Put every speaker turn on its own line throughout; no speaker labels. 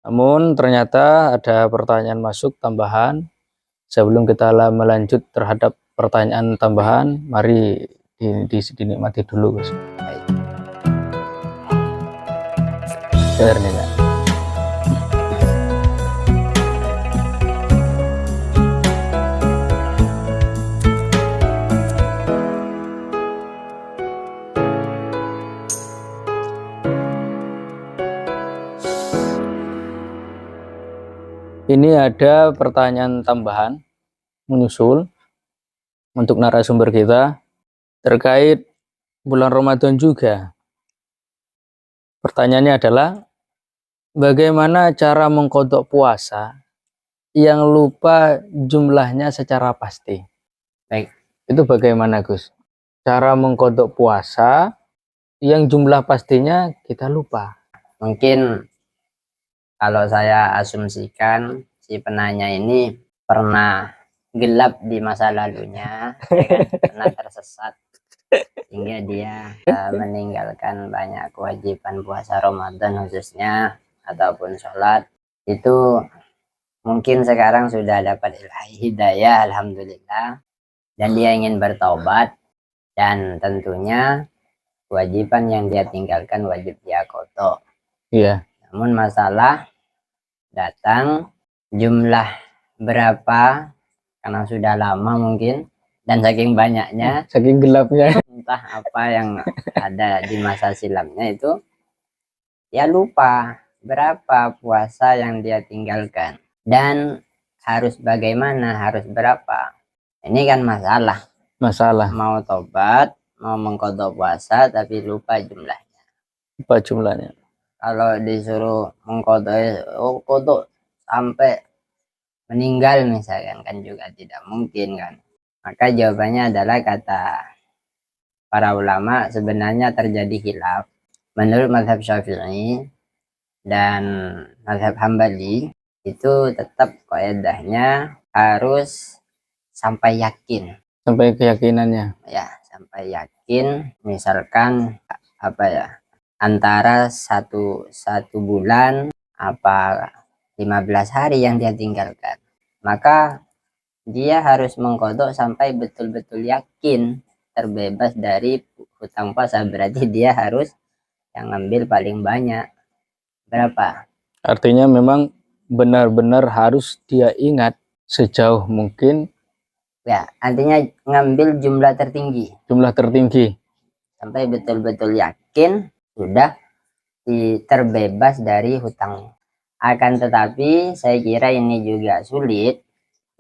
Namun ternyata ada pertanyaan masuk tambahan. Sebelum kita melanjut terhadap pertanyaan tambahan, mari dinikmati dulu, Gus. Dengar nih, Kak. Ini ada pertanyaan tambahan menyusul untuk narasumber kita terkait bulan Ramadan juga. Pertanyaannya adalah, bagaimana cara mengqadha puasa yang lupa jumlahnya secara pasti?
Baik.
Itu bagaimana, Gus? Cara mengqadha puasa yang jumlah pastinya kita lupa.
Mungkin kalau saya asumsikan si penanya ini pernah gelap di masa lalunya, ya kan? Pernah tersesat sehingga dia meninggalkan banyak kewajiban puasa Ramadan khususnya ataupun sholat. Itu mungkin sekarang sudah dapat hidayah, alhamdulillah, dan dia ingin bertaubat, dan tentunya kewajiban yang dia tinggalkan wajib dia qadha.
Iya.
Namun masalah datang jumlah berapa, karena sudah lama mungkin dan saking banyaknya,
saking gelapnya,
entah apa yang ada di masa silamnya, itu ya lupa berapa puasa yang dia tinggalkan dan harus bagaimana, harus berapa. Ini kan masalah mau tobat, mau mengqadha puasa tapi lupa jumlahnya. Kalau disuruh mengqadha qadha sampai meninggal misalkan, kan juga tidak mungkin kan. Maka jawabannya adalah, kata para ulama, sebenarnya terjadi khilaf. Menurut mazhab Syafi'i dan mazhab Hambali itu tetap kaidahnya harus sampai yakin,
sampai keyakinannya
ya, sampai yakin. Misalkan apa ya, antara satu bulan apa 15 hari yang dia tinggalkan, maka dia harus mengqadha sampai betul-betul yakin terbebas dari hutang puasa. Berarti dia harus yang ngambil paling banyak berapa.
Artinya memang benar-benar harus dia ingat sejauh mungkin,
ya, artinya ngambil jumlah tertinggi
sampai
betul-betul yakin sudah terbebas dari hutang. Akan tetapi saya kira ini juga sulit,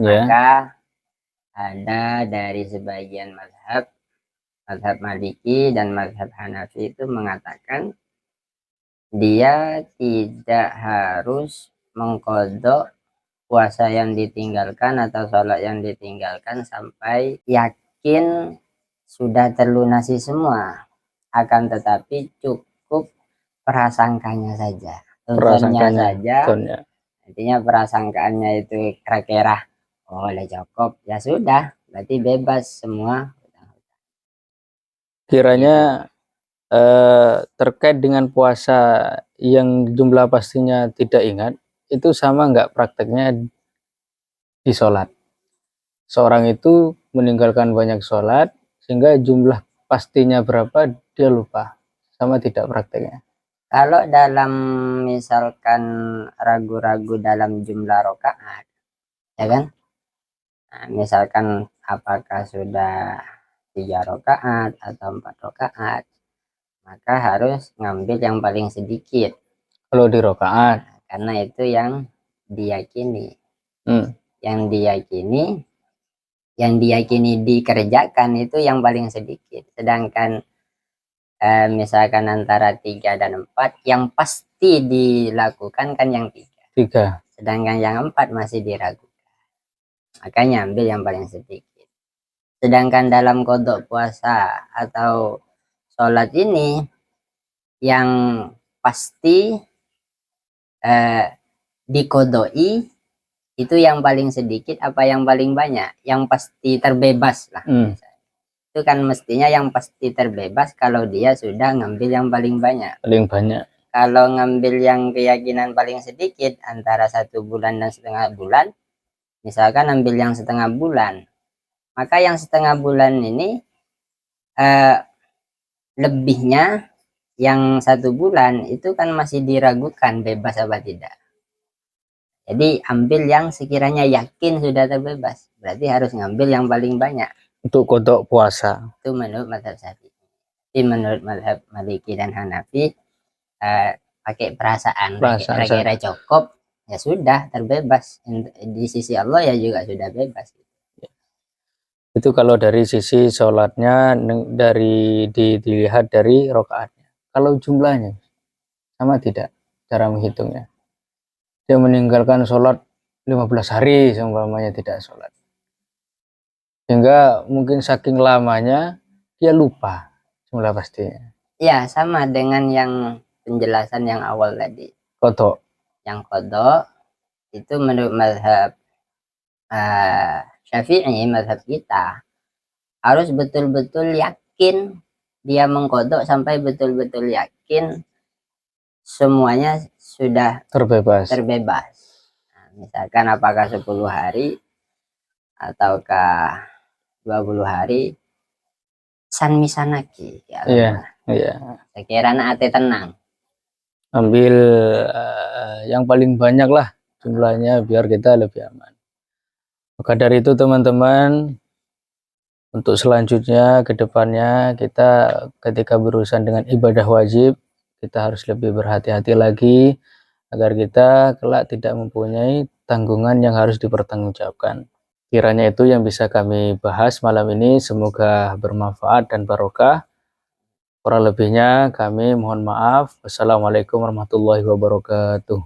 maka ada dari sebagian mazhab Maliki dan mazhab Hanafi itu mengatakan dia tidak harus mengqadha puasa yang ditinggalkan atau sholat yang ditinggalkan sampai yakin sudah terlunasi semua, akan tetapi cukup prasangkanya saja, saja. Artinya prasangkaannya itu kira-kira oleh cukup, ya sudah, berarti bebas semua.
Kiranya terkait dengan puasa yang jumlah pastinya tidak ingat, itu sama nggak prakteknya di sholat? Seorang itu meninggalkan banyak sholat sehingga jumlah pastinya berapa dia lupa, sama tidak prakteknya?
Kalau dalam misalkan ragu-ragu dalam jumlah rakaat, ya kan, nah, misalkan apakah sudah 3 rakaat atau 4 rakaat, maka harus ngambil yang paling sedikit
kalau di rakaat,
karena itu yang diyakini. Yang diyakini dikerjakan itu yang paling sedikit. Sedangkan misalkan antara 3 dan 4, yang pasti dilakukan kan yang 3. Sedangkan yang 4 masih diragukan, makanya ambil yang paling sedikit. Sedangkan dalam qadha puasa atau sholat ini, yang pasti diqadhoi itu yang paling sedikit apa yang paling banyak? Yang pasti terbebas lah. Itu kan mestinya yang pasti terbebas kalau dia sudah ngambil yang paling banyak. kalau ngambil yang keyakinan paling sedikit antara 1 bulan dan setengah bulan, misalkan ambil yang setengah bulan, maka yang setengah bulan ini lebihnya yang 1 bulan itu kan masih diragukan bebas apa tidak. Jadi ambil yang sekiranya yakin sudah terbebas, berarti harus ngambil yang paling banyak
untuk kodok puasa.
itu menurut mazhab Syafi'i. Tapi menurut mazhab Maliki dan Hanafi pakai perasaan kira-kira cukup, ya sudah terbebas di sisi Allah, ya juga sudah bebas.
Itu kalau dari sisi sholatnya, dari dilihat dari rokaatnya. Kalau jumlahnya sama tidak cara menghitungnya? Dia meninggalkan sholat 15 hari seumpamanya tidak sholat, sehingga mungkin saking lamanya dia lupa jumlah pastinya.
Ya, sama dengan yang penjelasan yang awal tadi.
Kodok.
Yang kodok itu menurut mazhab Syafi'i, mazhab kita, harus betul-betul yakin dia mengkodok sampai betul-betul yakin semuanya sudah
terbebas.
Nah, misalkan apakah 10 hari ataukah 20 hari, san misanaki ya.
Iya.
Sekiranya ate tenang.
Ambil yang paling banyak lah jumlahnya biar kita lebih aman. Maka dari itu teman-teman, untuk selanjutnya ke depannya kita ketika berurusan dengan ibadah wajib, kita harus lebih berhati-hati lagi agar kita kelak tidak mempunyai tanggungan yang harus dipertanggungjawabkan. Kiranya itu yang bisa kami bahas malam ini, semoga bermanfaat dan barokah. Kurang lebihnya kami mohon maaf. Wassalamualaikum warahmatullahi wabarakatuh.